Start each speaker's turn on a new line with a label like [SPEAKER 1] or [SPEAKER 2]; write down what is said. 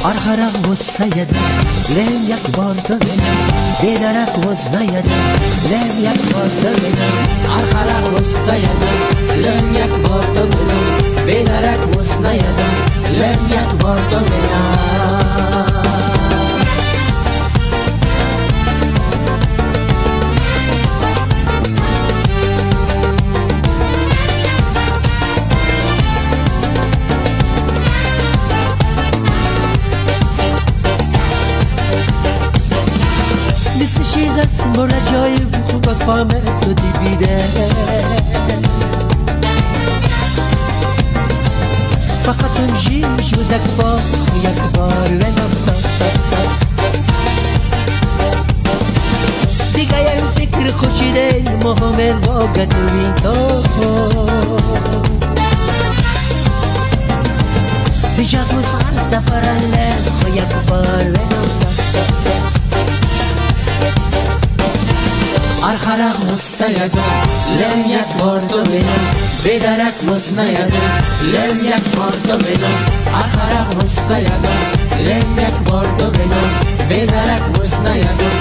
[SPEAKER 1] Arxaraq olsaydı Lem yak vardı benim Bedarak olsaydı Lem yak vardı benim Arxaraq olsaydı Lem yak vardı benim Bedarak olsaydı Lem yak vardı benim چیزت برای جای خوب فهمه تو دیویده فقط امجیش و زکبار یک بار ونم دیگه این فکر خوشیده مهمه واقع دوین تو دیجا تو سر سفرن لخ یک بار ونم Arxaraq olsaydı Lem yak vardı benim Bedarak olsaydı Lem yak vardı benim Arxaraq olsaydı Lem yak vardı benim Bedarak olsaydı